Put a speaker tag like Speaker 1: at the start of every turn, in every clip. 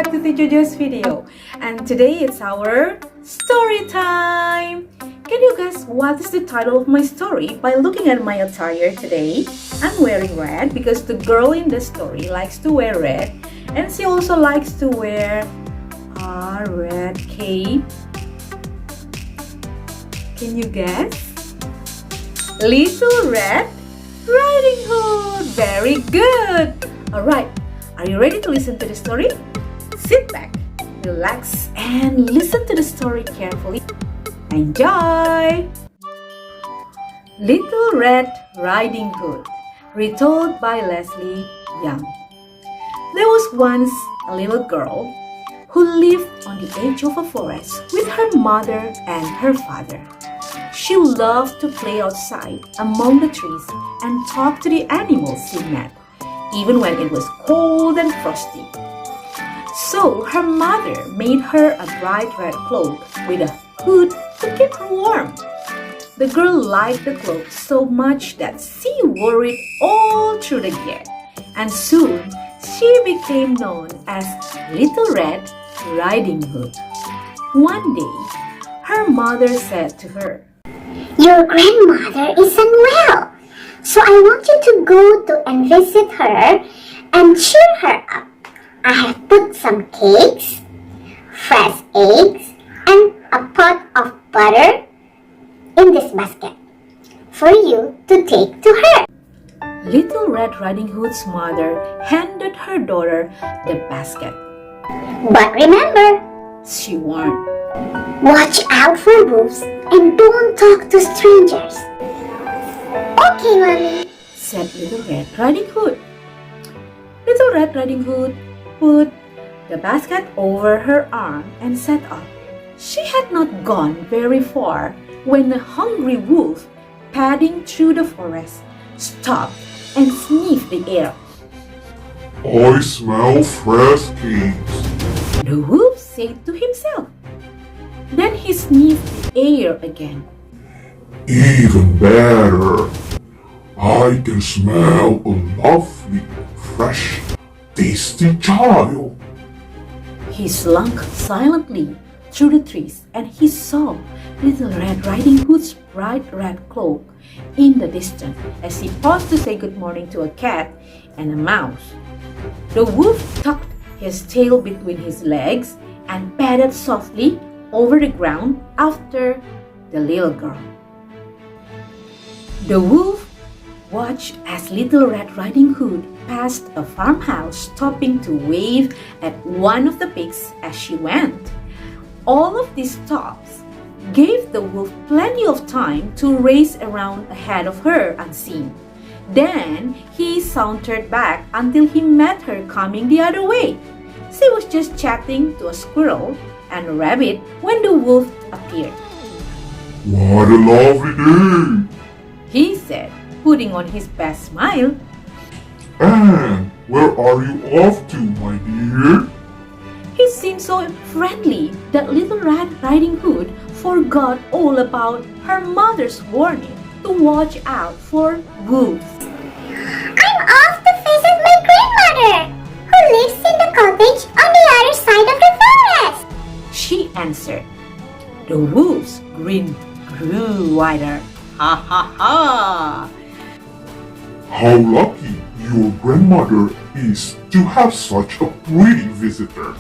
Speaker 1: back to Teacher Joe's video, and today it's our story time. Can you guess what is the title of my story by looking at my attire today? I'm wearing red because the girl in the story likes to wear red, and she also likes to wear a red cape. Can you guess? Little Red Riding Hood. Very good. Alright, are you ready to listen to the story? Sit back, relax, and listen to the story carefully. Enjoy! Little Red Riding Hood, retold by Leslie Young. There was once a little girl who lived on the edge of a forest with her mother and her father. She loved to play outside among the trees and talk to the animals she met, even when it was cold and frosty. So her mother made her a bright red cloak with a hood to keep her warm. The girl liked the cloak so much that she wore it all through the year, and soon she became known as Little Red Riding Hood. One day, her mother said to her,
Speaker 2: "Your grandmother is unwell, so I want you to go to and visit her and cheer her up. I have put some cakes, fresh eggs, and a pot of butter in this basket for you to take to her."
Speaker 1: Little Red Riding Hood's mother handed her daughter the basket.
Speaker 2: "But remember,"
Speaker 1: she warned,
Speaker 2: "watch out for wolves and don't talk to strangers." "Okay, Mommy,"
Speaker 1: said Little Red Riding Hood. Little Red Riding Hood put the basket over her arm and set off. She had not gone very far when a hungry wolf, padding through the forest, stopped and sniffed the air.
Speaker 3: "I smell fresh cakes,"
Speaker 1: the wolf said to himself. Then he sniffed the air again.
Speaker 3: "Even better. I can smell a lovely, fresh, tasty child."
Speaker 1: He slunk silently through the trees and he saw Little Red Riding Hood's bright red cloak in the distance as he paused to say good morning to a cat and a mouse. The wolf tucked his tail between his legs and padded softly over the ground after the little girl. The wolf watched as Little Red Riding Hood passed a farmhouse, stopping to wave at one of the pigs as she went. All of these stops gave the wolf plenty of time to race around ahead of her unseen. Then he sauntered back until he met her coming the other way. She was just chatting to a squirrel and a rabbit when the wolf appeared.
Speaker 3: "What a lovely day,"
Speaker 1: he said, putting on his best smile.
Speaker 3: "And where are you off to, my dear?"
Speaker 1: He seemed so friendly that Little Red Riding Hood forgot all about her mother's warning to watch out for wolves.
Speaker 2: "I'm off to visit my grandmother, who lives in the cottage on the other side of the forest,"
Speaker 1: she answered. The wolves grin grew wider. Ha ha ha!
Speaker 3: "How lucky your grandmother is to have such a pretty visitor.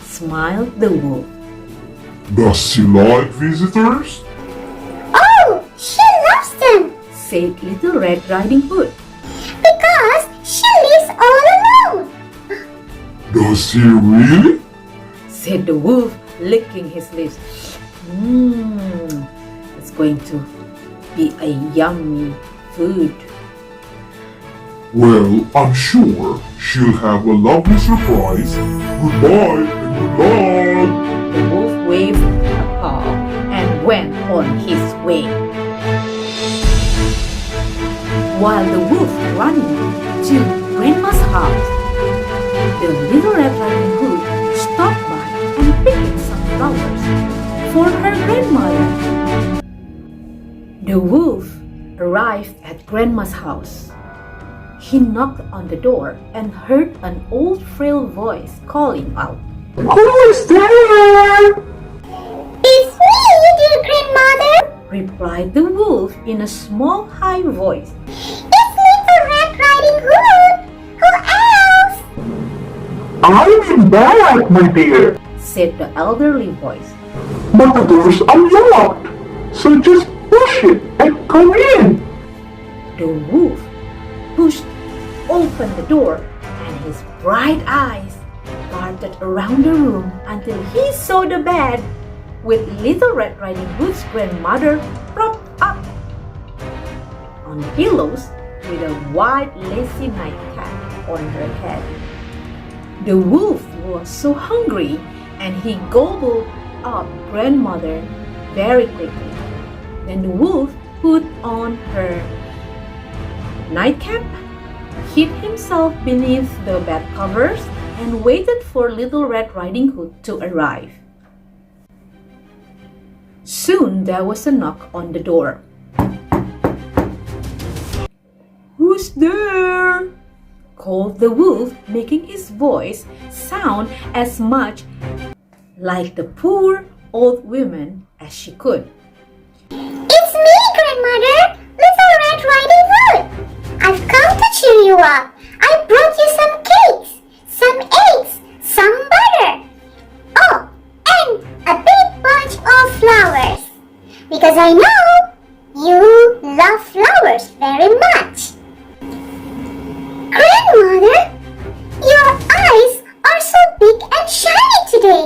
Speaker 1: Smiled the wolf.
Speaker 3: Does she like visitors?"
Speaker 2: "Oh, she loves them
Speaker 1: Said Little Red Riding Hood.
Speaker 2: because she lives all alone."
Speaker 3: "Does she really?"
Speaker 1: Said the wolf, licking his lips. It's going to be a yummy food.
Speaker 3: "Well, I'm sure she'll have a lovely surprise. Goodbye and good luck."
Speaker 1: The wolf waved a paw and went on his way. While the wolf ran to Grandma's house, the Little Red Riding Hood stopped by and picked some flowers for her grandmother. The wolf arrived at Grandma's house. He knocked on the door and heard an old frail voice calling out,
Speaker 4: Who is there?
Speaker 2: It's me, dear grandmother.
Speaker 1: replied the wolf in a small, high voice.
Speaker 2: It's Little Red Riding Hood. Who else?
Speaker 4: I'm in bed, my dear.
Speaker 1: Said the elderly voice.
Speaker 4: But the doors are locked. So just push it and come in.
Speaker 1: The wolf pushed open the door, and his bright eyes darted around the room until he saw the bed with Little Red Riding Hood's grandmother propped up on pillows with a white lacy nightcap on her head. The wolf was so hungry, and he gobbled up grandmother very quickly. Then the wolf put on her nightcap, hid himself beneath the bed covers, and waited for Little Red Riding Hood to arrive. Soon there was a knock on the door. "Who's there?" called the wolf, making his voice sound as much like the poor old woman as she could.
Speaker 2: It's me, grandmother. Little Red Riding Hood. I've come to cheer you up. I brought you some cakes, some eggs, some butter. Oh, and a big bunch of flowers. Because I know you love flowers very much. Grandmother, your eyes are so big and shiny today.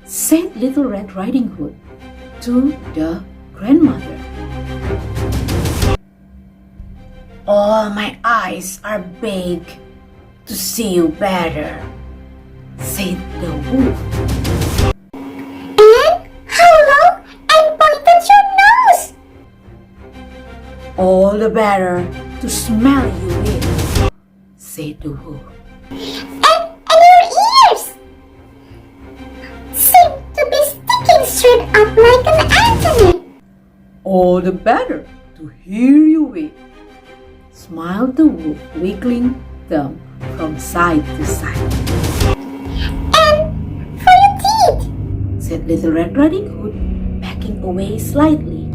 Speaker 1: Said Little Red Riding Hood to the grandmother. "All my eyes are big to see you better," said the wolf.
Speaker 2: And how long and pointed your nose?
Speaker 1: "All the better to smell you with," said the wolf.
Speaker 2: And your ears seem to be sticking straight up like an antenna.
Speaker 1: "All the better to hear you with," smiled the wolf, wiggling them from side to side.
Speaker 2: And for your teeth,
Speaker 1: Said Little Red Riding Hood, backing away slightly.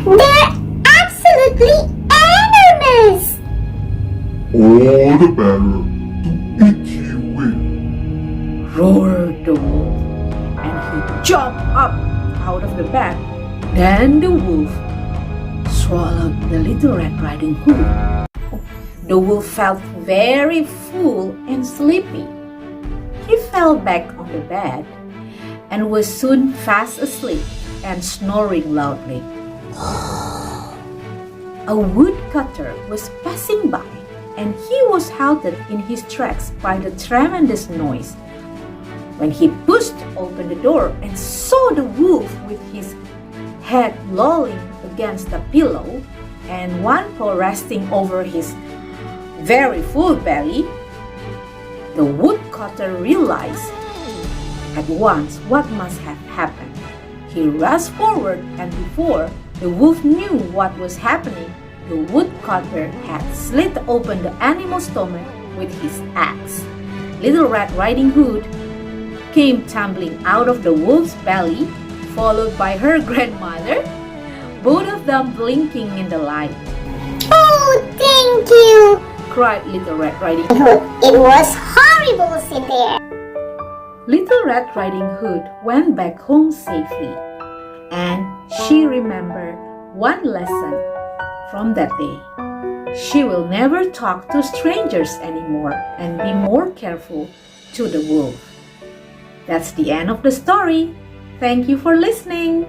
Speaker 2: they're absolutely enormous.
Speaker 3: All the better to eat you with.
Speaker 1: Roared the wolf, and he jumped up out of the bed. Then the wolf swallowed the Little Red Riding Hood. The wolf felt very full and sleepy. He fell back on the bed and was soon fast asleep and snoring loudly. A woodcutter was passing by, and he was halted in his tracks by the tremendous noise. When he pushed open the door and saw the wolf with his head lolling against the pillow and one paw resting over his very full belly, the woodcutter realized at once what must have happened. He rushed forward, and before the wolf knew what was happening, the woodcutter had slit open the animal's stomach with his axe. Little Red Riding Hood came tumbling out of the wolf's belly, followed by her grandmother, both of them blinking in the light.
Speaker 2: Oh, thank you.
Speaker 1: Cried Little Red Riding Hood.
Speaker 2: Hood, it was horrible in there.
Speaker 1: Little Red Riding Hood went back home safely, and she remembered one lesson from that day. She will never talk to strangers anymore and be more careful to the wolf. That's the end of the story. Thank you for listening.